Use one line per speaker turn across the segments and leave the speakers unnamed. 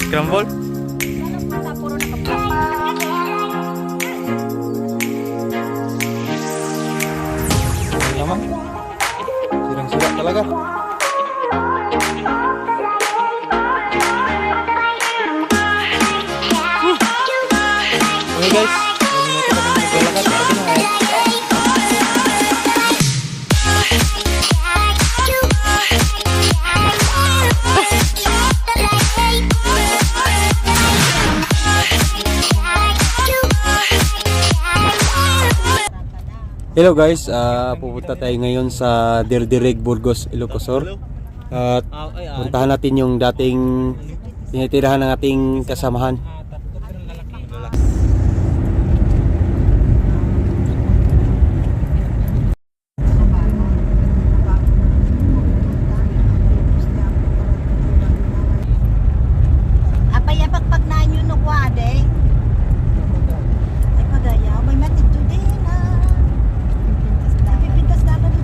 Scramble?
Puro nakapag.
Naman. Sirang-sira talaga. Okay guys, lagi na kami maglalakad. Lagi na nga. Hello guys, pupunta tayo ngayon sa Dirdireg, Burgos, Ilocos Sur. At puntahan natin yung dating tinitirahan ng ating kasamahan.
Apayapagpag na nyo no kwade. Ay pagaya, may matito din na. Pipintas na dito.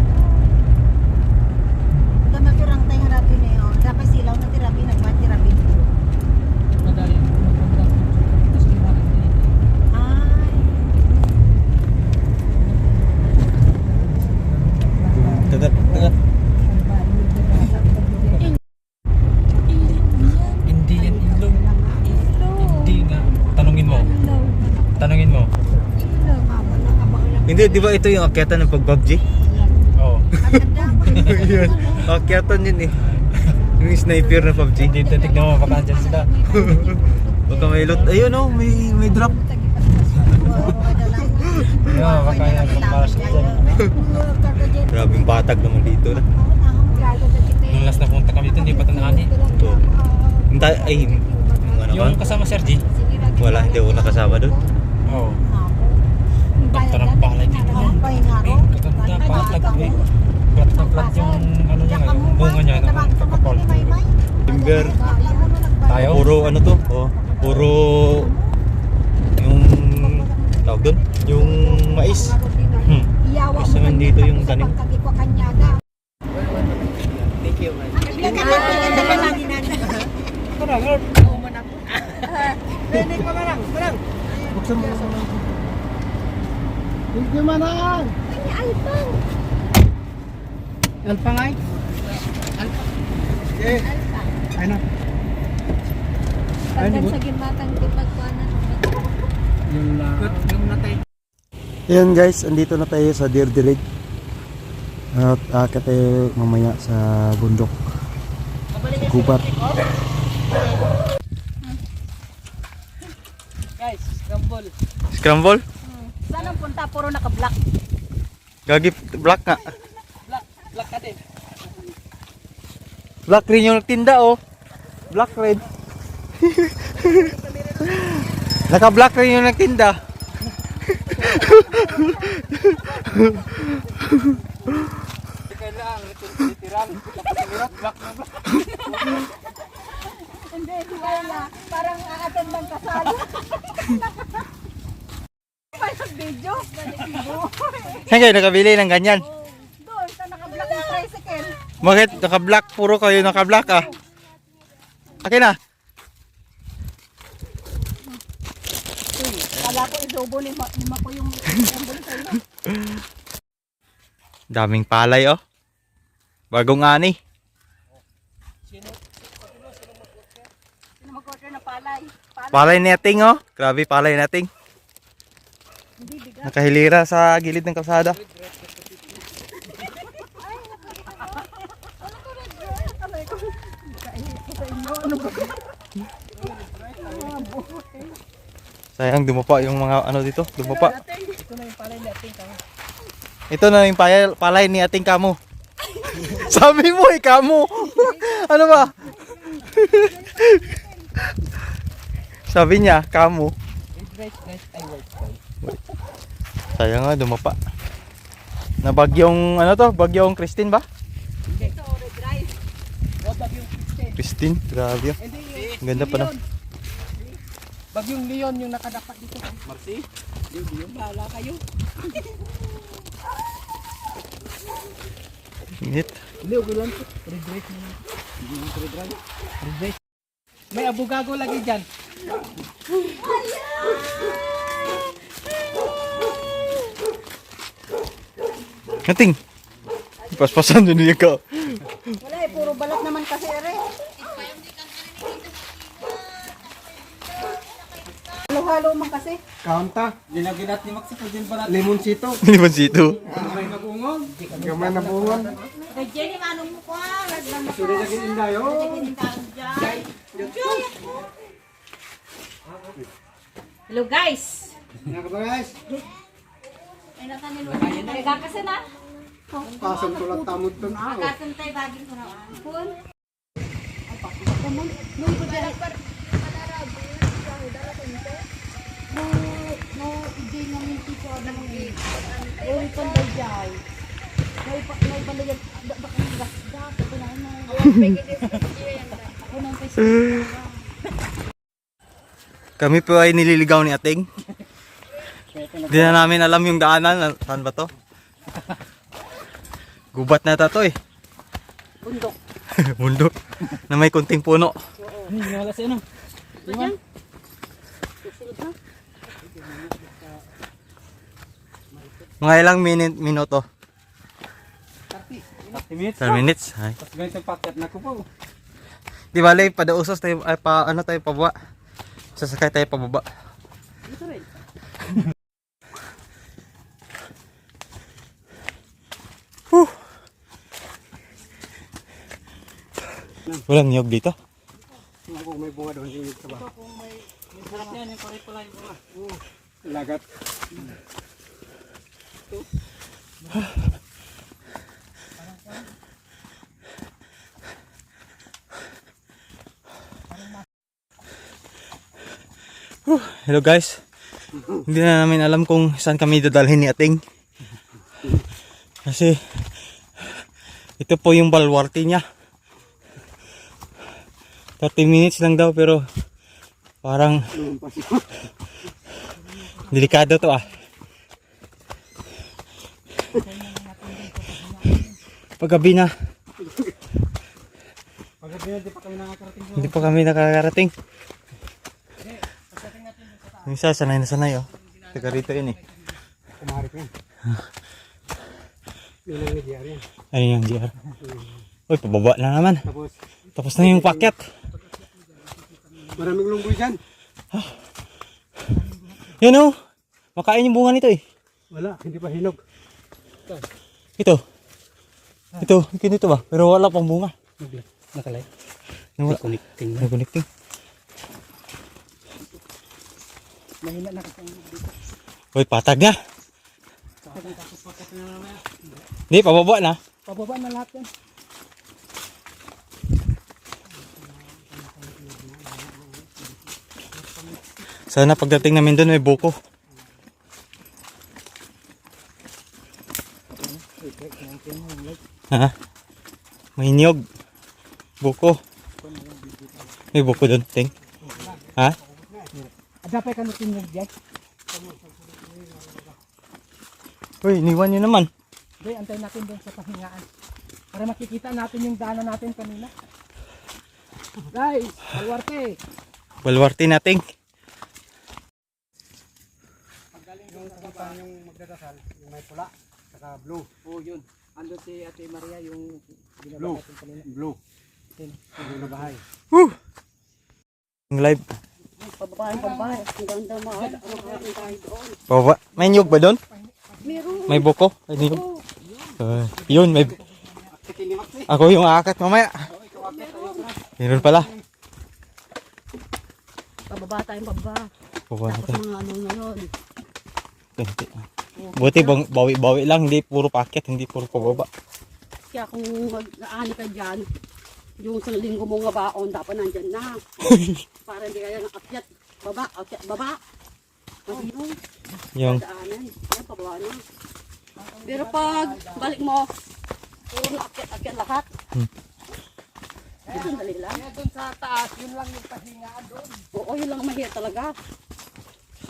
Ito maturang tayong rabi na yun. Dapat silaw na tirabi, nagpatirabi. Ay.
Tagat.
Hindi yan ilong. Hindi nga. Tanungin mo.
Hindi, di ba ito yung akyatan ng pag-PUBG?
Oo.
Yun, akyatan yun eh. Yung sniper na PUBG.
Hindi, tignan mo, baka andyan sila.
Baka may loot. Ayun oh, may drop.
Oo, baka yan, para sila dyan.
Grabing batag naman dito na.
Nung last na punta kami dito, hindi pa tanahani.
Ito. Ay, yung ano
Yung
ka?
kasama Sergi?
Wala, hindi ako nakasama doon.
Oo. Ang ganda ng palay dito. Ganda patag eh. Flat na flat yung ano niya ngayon. Bunga niya ng kakapal.
Timber.
Tayo?
Puro ano to? Oh, puro yung tawag doon, yung mais. Mais naman dito yung tanim. Thank you, man. Buksan mo.
Thank you, Manang! Alpangay? Okay. Ay na.
Pagkan sa gimatang tipagkuanan.
Yung yung natay.
Ayan guys, andito na tayo sa Dirdireg. At aakyat tayo mamaya sa bundok. Sa gubat.
Guys, scramble.
Scramble?
Saan ang punta? Puro naka-black.
Gagi, black nga.
Black ka din.
Black rin yung tinda oh. Black red. Naka-black rin yung nagtinda.
Kailangan literal. Black na black.
Hindi, wala. Parang aaten ng kasal. Parang video.
Saan kayo nakabili ng ganyan?
Doon, sa naka-black na tricycle.
Bakit naka-black? Puro kayo naka-black ah. Akin na.
Kala ko idobo lima ko yung scramble sa'yo.
Daming palay oh. Bagong ani.
Sino mag-order na palay?
Palay netting oh. Grabe palay netting.
Hindi bigat.
Nakahilira sa gilid ng kalsada. Sayang dumapa yung mga ano dito, dumapa.
Ito na yung palay natin kamo.
Ito na yung palay ni ating kamo. Sabi mo eh kamo. Ano ba? Sabi niya kamo. Sayang nga dumapa. Na bagyong ano to? Bagyong Christine ba?
Ito, red rice.
Christine, grabe. Ang ganda pa na.
Bagyong Leon yung nakadapat dito. Marcy? Yung bahala kayo.
Init.
Hindi, okay lang po. Red rice naman. Red rice. May abugago lagi dyan.
Nating. Paspasan dun niya ka.
Wala eh, puro balat naman kasi ere. Halo-halo man kasi.
Kaunta.
Ginaginat ni Maxi pag din pala.
Limonsito.
Limansito.
May nabungol.
Gamay na bungan.
Kay Jenny, manong mo ko ah.
Suri lagi indayo.
Hello guys.
Nakabagay.
Ay natanin mo. Talaga kasi na.
Kasan ko lang tamod to na.
Kakantay baging ko na. Kun. No, hindi namin tipo ng uri panday jay. May panday bakang gasda ko na ano. Ako nang kasi.
Kami po ay nililigaw ni Ating. Hindi na namin alam yung daanan. Saan ba to? Gubat na to eh.
Bundok.
Bundok. Na may kunting puno.
Wala si ano.
Diyan.
Mga ilang minuto?
30 minutes.
10 minutes. Ay.
Tapos ganito yung packet na ko po.
Di bale, padausos tayo, ay pa ano tayo pababa. Sasakay tayo pababa.
Dito rin.
Huh. Walang niyog dito.
Kung may bunga doon yung sa ba.
Sarap yan yung pare pala yung mga.
Lagat.
Hello guys. Hindi na namin alam kung saan kami dadalhin ni Ating. Kasi ito po yung baluarte niya. 30 minutes lang daw pero parang delikado to ah. Paggabi na.
Paggabi na di pa kami nakakarating.
Hindi pa kami nakakarating. Yung isa sanay na sanay oh. Taga rito yun eh.
Kumarik yan. Yun ang nagyar yan.
Ayun yung GR. Uy, pababa na naman.
Tapos
Tapos na yung packet.
maraming lunggoy dyan.
Yun oh. Makain yung bunga nito eh.
Wala, hindi pa hinog.
Ito. Ito, ganito ba? Pero wala pang bunga.
Nakalay.
Wala.
Connecting.
Nag-connecting.
Mahina na kasi.
Uy, patag na. Hindi, pababa na.
Pababa na lahat yan.
Sana pagdating namin doon may buko. Ha? May niyog. Buko. May buko doon, Ting. Ha?
Adapay ka natin yung dyan.
Uy, iniwan nyo naman.
Hindi, antayin natin doon sa pahingaan. Para makikita natin yung daanan natin kanina. Guys, Baluarte.
Baluarte nating.
Yung magdadasal, yung may pula, saka blue.
Oh, yun. Andun si Ate Maria yung
Blue.
binaba natin kanina.
Blue. Blue na bahay.
Woo! Ang live.
Pababae. Ang ganda makakarating tayo doon.
Baba. May niyog ba doon?
Meron.
May buko? Ay, niyog. Yun, may... Ako yung aakat mamaya. Meron pala.
Pababa tayong pababa.
Baba
Tapos
natin.
mga ano na yun.
Ganti. Buti bawi-bawi lang, hindi puro packet, hindi puro pababa.
Kaya kung mag-aani ka dyan, yung isang linggo mong baon, dapat nandyan na. Para hindi kaya nakakyat. Baba. Kasi
Yung
daanan. Ayan, pababa na. Pero pag balik mo, puro na akyat lahat. Sandali lang.
Kaya doon sa taas, yun lang yung pahingaan doon.
Oo, yun lang ang mahirap talaga.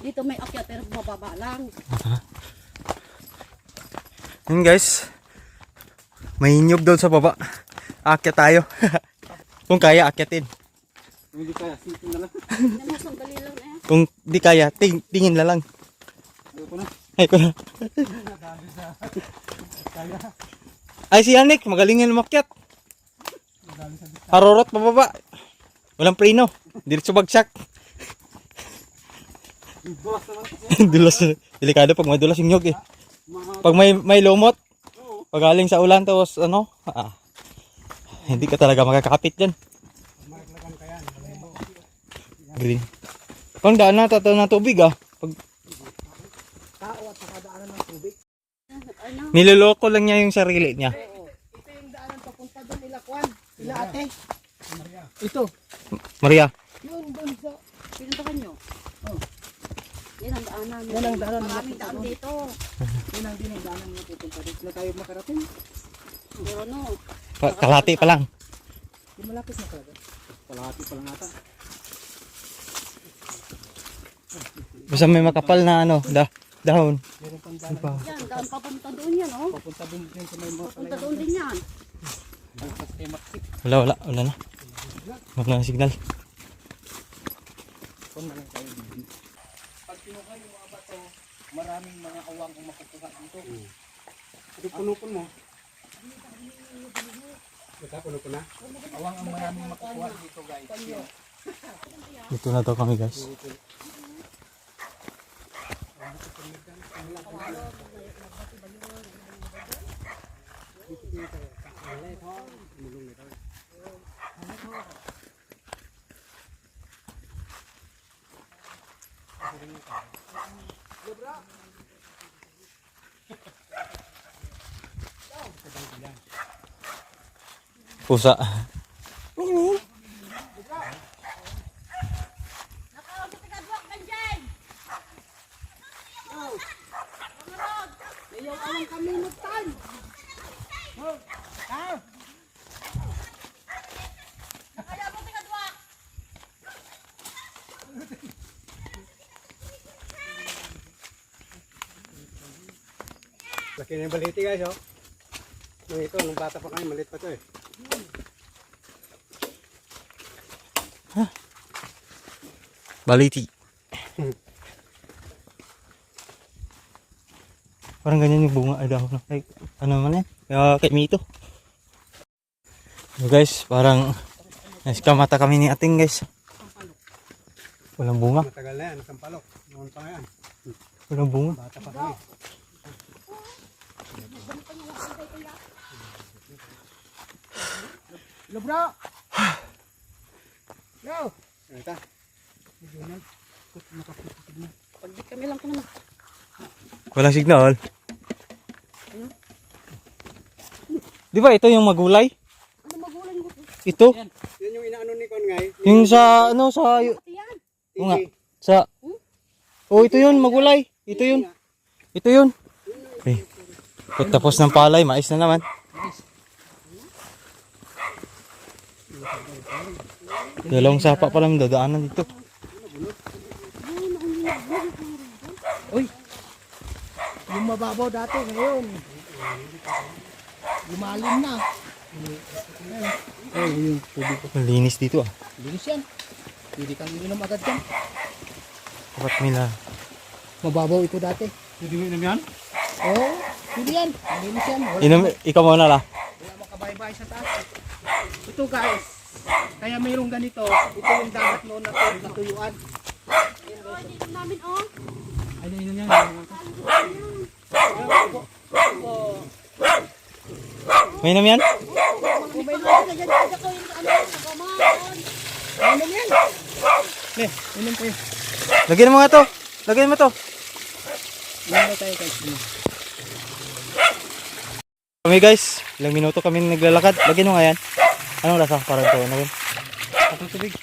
Dito may akyat pero mababa lang.
yun guys. May niyog doon sa baba. Aakyat tayo. Kung kaya, akyatin.
Hindi kaya, sipin na lang.
Sandali lang eh.
Kung di kaya, tingin na lang.
Ayoko na.
Ay ko na. Ay si Anik, magaling yan umakyat. Harorot pababa. Walang preno. Diretso bagsak.
Dulas naman.
Dulas. Delikado pag may dulas yung nyog eh. Pag may lumot. Pag galing sa ulan tapos ano. Hindi ka talaga makakapit dyan. Green. Kung daan na tataw ng tubig Pag
Tao at saka daanan ng tubig.
niloloko lang niya yung sarili niya.
Ito yung daanan papunta doon ila Kwan. Ila ate. Ito.
Maria.
Yun doon sa...
Pinuntahan nyo.
Oh.
Yan ang daanan.
Yan ang daanan.
Maraming daan dito.
Yun ang din ang daanan na pupunta doon. Na tayo makarating.
Pero no.
Kalahati pa lang.
Yung malapit na talaga. Kalahati pa lang ata.
Basta may makapal na ano, dahon.
Meron pang daanan.
Yan, daan papunta doon yan oh.
Papunta doon din sa may mga
Papunta doon din yan.
bukas kay Maxi.
Wala na. Wala na signal.
Kung na lang tayo dito. Pag kinuha yung mga bato, maraming mga awang ang makukuha dito. Ito punupun mo. Ito punupun na? Awang ang maraming makukuha dito guys.
Dito na daw kami guys. Pusa.
Ayaw awang kami mutan.
Laki na yung baliti guys Nung ito, nung bata pa kami, maliit pa ito
Baliti. Parang ganyan yung bunga ay dahon. Ay, ano naman yan? Kay Mito. So guys, parang naskamata kami ni ating guys. Walang bunga.
Matagal na yan, nasampalok. Noon pa yan.
Walang bunga.
Bata pa kami. Hello bro! Yo! Ito.
Pag di kami lang kung
Walang signal. Di ba ito yung magulay?
ano magulang mo.
Ito?
Yan yung inaano ni Kongay.
Yung sa ano sa
Pati yan.
o nga sa ito yun magulay. Ito yun. Ito yun. Okay. Pagtapos ng palay, mais na naman. Dalawang sapa pa lang dadaanan dito.
Uy! Yung mababaw dati ngayon. Lumalim na. Ay, yung tubig ko.
Malinis dito
Linis yan. Hindi kang ininom agad yan.
Dapat nila.
Mababaw ito dati. Hindi mo inom yan? Oo. Hindi yan. Linis yan.
Ikaw muna la.
Wala makabaybay sa taas. Ito guys. Kaya mayroong ganito. Ito yung dagat noon na natuyuan.
Dito namin oh.
Ay, inom yan.
May nam yan?
Kung may mga ganyan dito ko yung ano sa kamaon.
Inom yan. Ne, inom kayo.
Lagyan mo nga to. Lagyan mo to.
Inom na tayo guys.
Kami guys, ilang minuto kami naglalakad. Lagyan mo nga yan. Anong lasa? Parang to. Ano yun?
Atong tubig.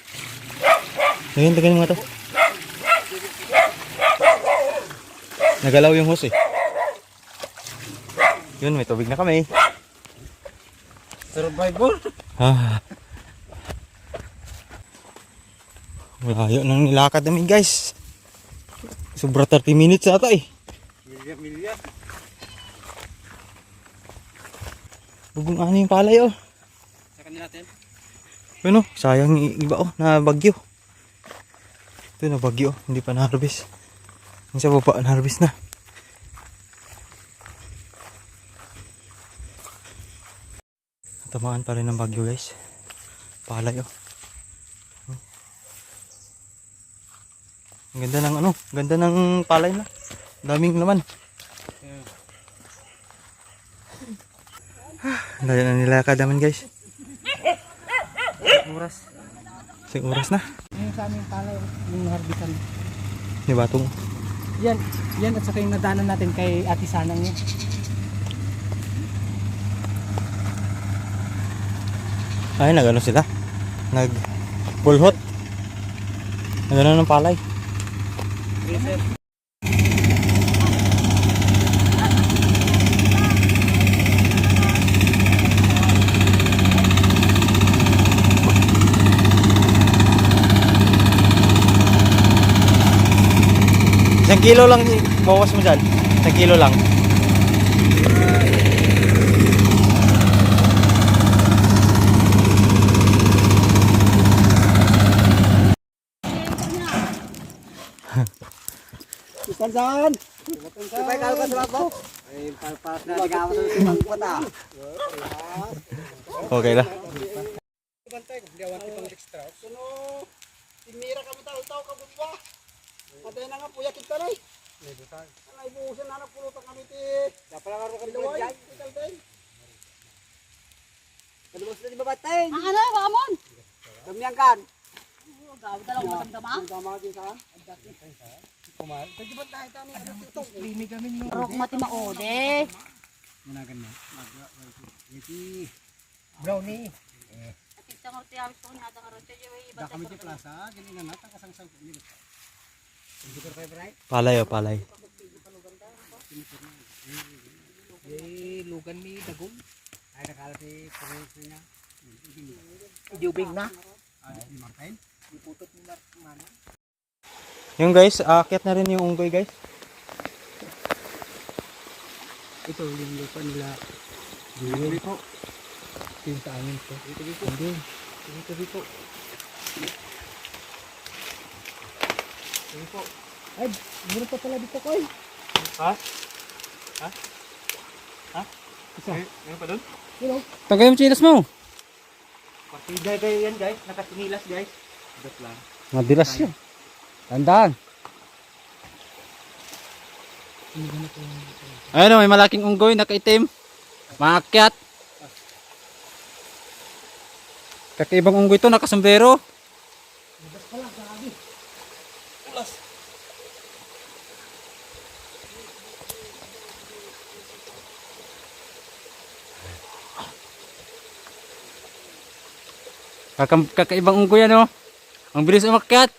Lagyan mo nga to. Nagalaw yung hose Yun, may tubig na kami.
Survivor.
Malayo nang nilakad namin guys. Sobra 30 minutes ata
Milya.
Bubong ano yung palay
Sa kanila natin.
Ano, sayang yung iba oh, na bagyo. Ito na bagyo, hindi pa na-harvest. Yung sa baba, na-harvest na. Tamaan pa rin ng bagyo guys. Palay oh. Ang ganda ng ano, ganda ng palay na. Daming laman. Dahil na nilakad naman guys.
Oras.
Isang oras na.
Yung sa aming palay, yung harbisan.
Yung batong.
Yan at saka yung nadaanan natin kay Ate Sanang yun.
Ay, nag-ano sila? Nag-bulhot. Nag-ano ng palay. Isang kilo lang bawas mo dyan. Isang kilo lang.
Saan? Sabay ka ka sa labo. Ay, palpas na ligaw sa simang pata.
Okay na.
Bantay ko, diawan ti pang extra. Suno, tinira kami taw ka butwa. Patay na nga puya kita nay. Anay buusan na pulutan kami ti. Dapat lang aro kami diay. Kadumos na di babatay.
Ang ano, Ramon?
Damyan kan.
Gaw dalawang matagdama.
Tama din saan? Kumal. Tagi ba tayo tani ano ito? Limi kami ni.
Rok mati maode.
Munagan na. Iti. Brownie.
Kita mo ti awis ko ni ada karon siya yung iba.
Da kami ti plaza, ganina na ta kasang-sang ni. Computer kay bray.
Palay oh, palay.
Lugan ni dagong. Ay nakala ti province niya. Idubig na. Ni Martin. Iputot ni Martin.
Yung guys, aakyat na rin yung unggoy guys.
Ito yung lupa nila. Dito po. Yung sa amin po. Dito po. Dito po. Dito po. Ay, muna pa pala dito ko eh.
Ha?
Isa.
Meron pa doon?
Hello.
Tagay mo chinas mo.
Partida kayo yan guys, nakasinilas guys. Dot lang.
Madilas yun. Tandaan. Ayun, may malaking unggoy nakaitim. Maakyat. Kakaibang unggoy to, nakasombrero. Kakaibang unggoy ano. Ang bilis umakyat.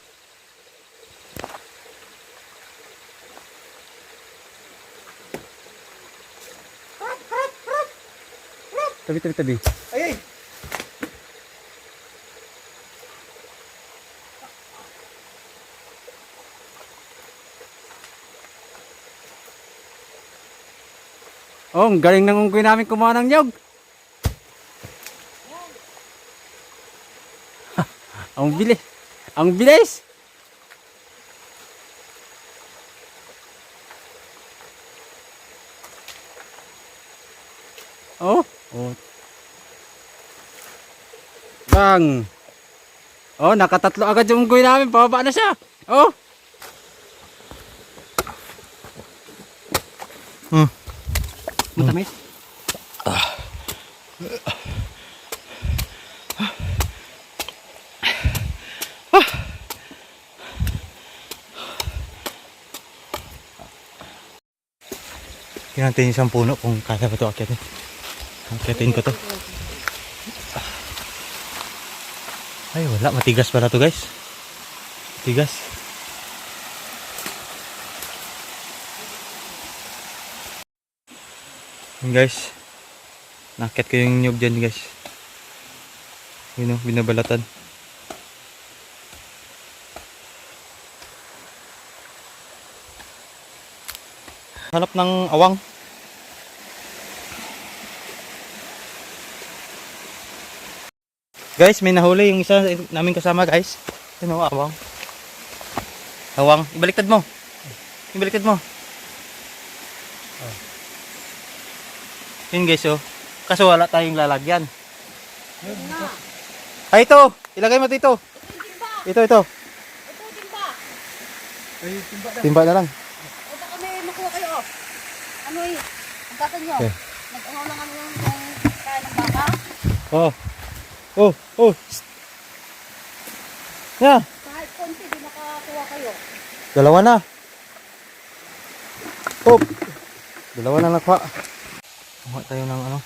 Tabi.
Ay!
Oh, ang galing ng unggoy namin kumuha ng nyog. Ang bilis. Ang bilis. Oh. Bang. Oh, nakatatlo agad yung unggoy namin. Pababa na siya. Oh.
Matamis?
Tingnan natin yung isang puno kung kaya ba ito akyatin. Akyatin ko to. Ay wala, matigas pala to guys. Matigas. Yun guys. Nakyat ko yung nyug dyan guys. Yun o, binabalatan. Hanap ng awang. Guys, may nahuli yung isa namin kasama, guys. Ano, awang. Awang, ibaliktad mo. Ibaliktad mo. Yun guys, oh. Kaso wala tayong lalagyan. Ay, ito. Ilagay mo dito. Ito.
Ito, timba.
Timba na lang.
O baka may makuha kayo. Ano eh, ang gatan nyo.
Okay.
Nag-ano lang ano yung kaya ng baka.
Oh. Yeah.
Kahit konti, di nakakuha kayo.
Dalawa na. Oh. Dalawa na nakuha. Kuha tayo ng ano.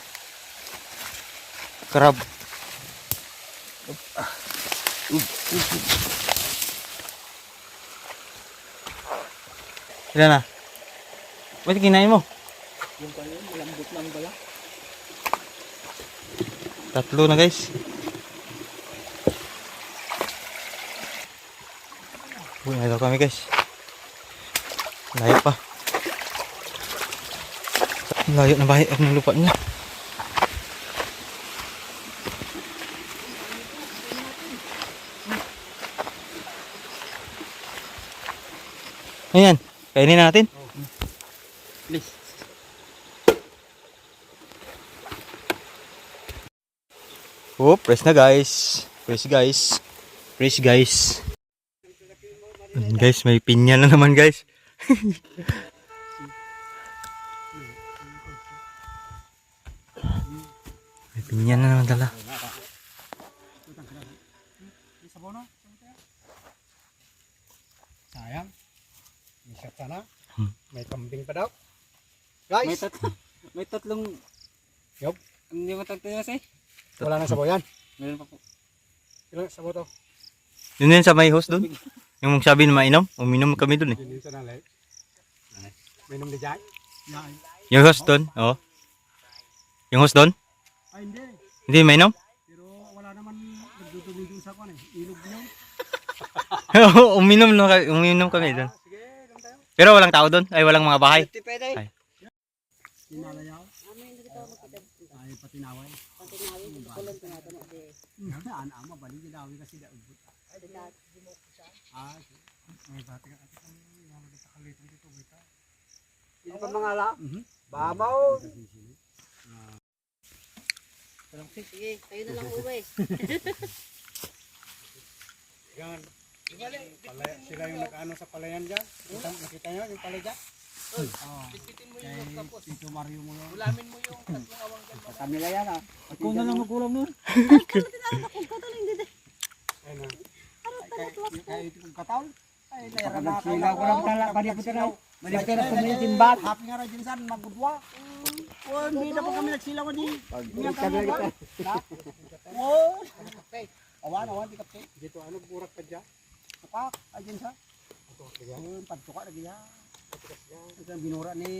Crab. Ilan na? Ba't kinain mo?
Yung pa yun, malambot lang pala.
Tatlo na guys. Uy, nandito kami guys. Layo pa. Layo na bahay ng lupa niya. Ayan, kainin natin.
Please.
Oh, fresh na guys. Fresh guys. Fresh guys. Guys, may pinya na naman guys. May pinya na naman dala.
Sayang. May shot sana. May kambing pa daw. Guys,
May tatlong...
Yup.
Hindi mo tagtayo kasi?
wala nang sabaw yan.
Meron pa po.
Ilang sabaw to?
Yun din sa may host doon. Yung sabi na mainom. Uminom kami doon eh.
Yun sa nalay. May nung di dyan?
Yung host doon. Oo. Yung host doon.
Ay hindi.
Hindi mainom.
Pero wala naman nagduduloy dun sa kwan eh. Ilog yun.
Uminom kami doon.
Sige, ganun tayo.
Pero walang tao doon. Ay, walang mga bahay. Ay.
Sinalayaw. Ay, patinaway. Ang ama, bali ginawi kasi da ubot. May bati ka ate kami. Naman dito kalito dito bita. Hindi pa mga ala. Babaw.
Sige, kayo na lang uwi.
Yan. Palaya, sila yung nag-ano sa palayan dyan. Nakita nyo yung palaya dyan? Pipitin mo yung tapos. Tito Mario mo yun. Ulamin mo yung tatlong awang dyan. Kami nila yan ah.
Ikaw na lang magulang nun.
Ayun na. Kaya ito kong kataon. Ay, layara na. Silaw ko lang tala. Maniputin na. Maniputin na sa mga timbat. Happy nga rin dyan magudwa. Hindi na po kami nagsilaw ka din. Awan, di kapte. Dito ano, burak ka dyan. Kapak, ayun sa. Ayun, pagtuka lagi yan. Ito ang binura ni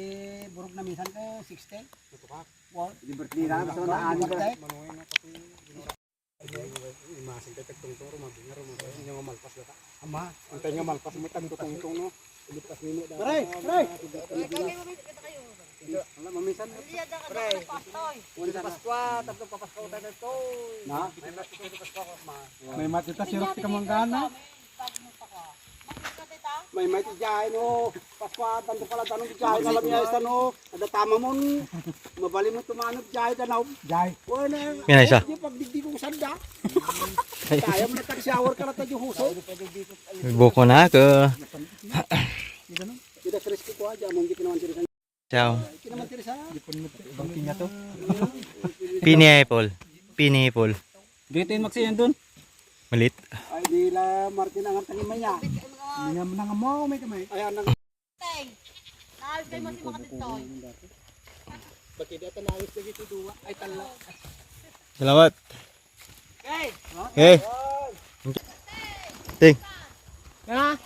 burog na minsan ko, 60. Kapak. Wow. Liberty na, basta naan ko. Manuhin na pati binura. Imasin tayo tagtungtong, rumabing nga malpas na ta. Ama, antay nga malpas mo tagtungtong no. Ilipas nino. Pare! Wala, mamisan. Pare! Una sa Paskwa, tatlong papaskaw tayo na ito. Na? May matita si Paskwa ko, ma. May matita si Rosti Kamanggana. May matijay no. Paskwa, tanto pala tanong jay. Alam niya isa no. Nadatama mo. Mabali mo tumanong jay tanaw. Jay. Wala.
Yan isa.
Yung pagdigdi kong sanda. Kaya mo na tag-shower ka na tayo huso.
Buko na ako.
Kita kriski ko aja. Mong di naman tiri
Ciao.
Di naman tiri sa.
Ibang pinya to.
Pineapple. Pineapple.
Dito yung maksiyan dun.
Malit.
Ay di la Martin ang tangimay niya. Hindi nga mo may kamay. Ay nang
Teng, naayos kayo mo si Makatitoy.
bakit dito naayos lagi ito duwa. Ay tala.
Salamat.
Okay.
Okay. Ting.
Ha?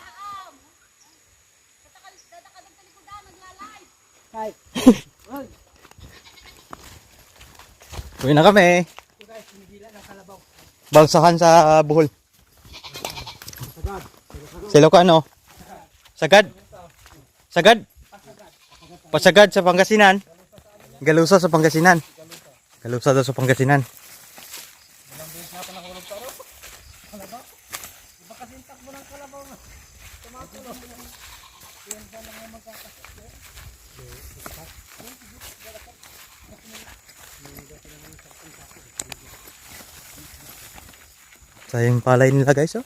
Ay.
Uwi na kami. Bagsakan sa Bohol. Sa Ilocano. Sagad. Sagad. Pasagad sa Pangasinan. Galusa sa Pangasinan. Galusa daw sa Pangasinan. Sayang palay nila guys, oh.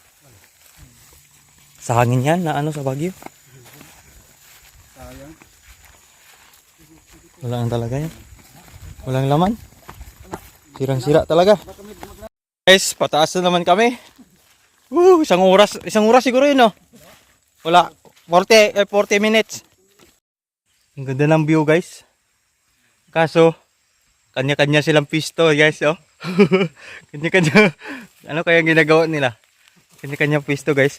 Sa hangin yan na ano sa Baguio. Wala lang talaga yan. Walang laman. Sirang-sira talaga. Guys, pataas na naman kami. Isang oras siguro yun, oh. Wala, 40 minutes. Ang ganda ng view guys. Kaso, kanya-kanya silang pisto guys, oh. Kanya-kanya, ano kaya ginagawa nila? Kanya-kanya pisto guys.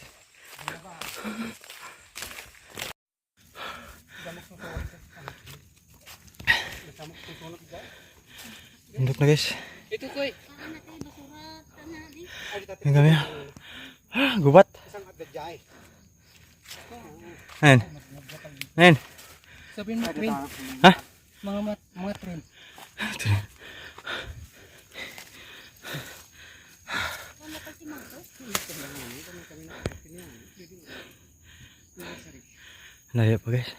Bundok na guys.
Ito koy.
Yan kami. Gubat. Ayan. Ayan.
Sabihin mo train.
Ha?
Mga train.
Layo pa guys.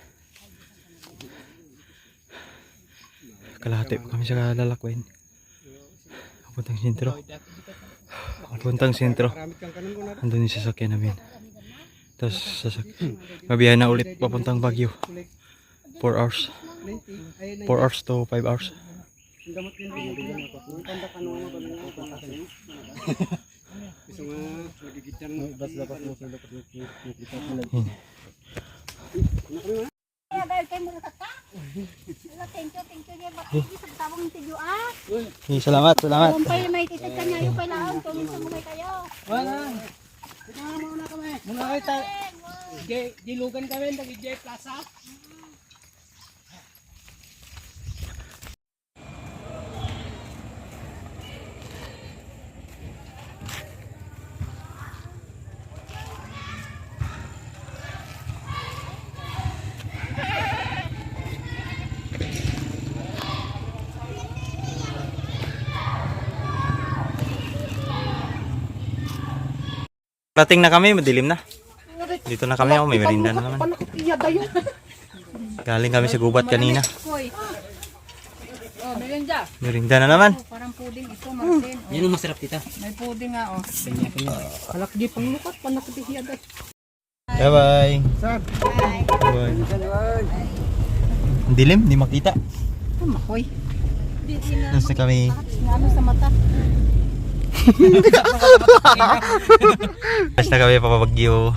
Kalahati pa kami sa Lalakwin. Papuntang sentro. Papuntang sentro. Andun yung sasakyan namin. Tapos mabiyahe na ulit papuntang Baguio. 4 hours. 4 hours to 5 hours.
Kaya dahil kayo muna tata. Thank you niya. Bakit sa tawang video
Salamat.
Kung pala may titag ka niya, yung pala kung minsan muna kayo.
Wala. Muna kami. Muna kayo tayo. Dilugan kami ng J Plaza.
Rating na kami, madilim na. Dito na kami, may merinda na naman. Galing kami sa gubat kanina.
Oh, merinda.
Merinda na naman.
Parang puding ito, Martin.
Yan ang masarap dito.
May puding nga, oh.
Halak di pang lukat, panakabihiyad.
Bye-bye. Bye. Ang dilim, hindi makita.
Makoy.
Tapos na kami.
Ano sa mata?
Tapos na kami papabagyo.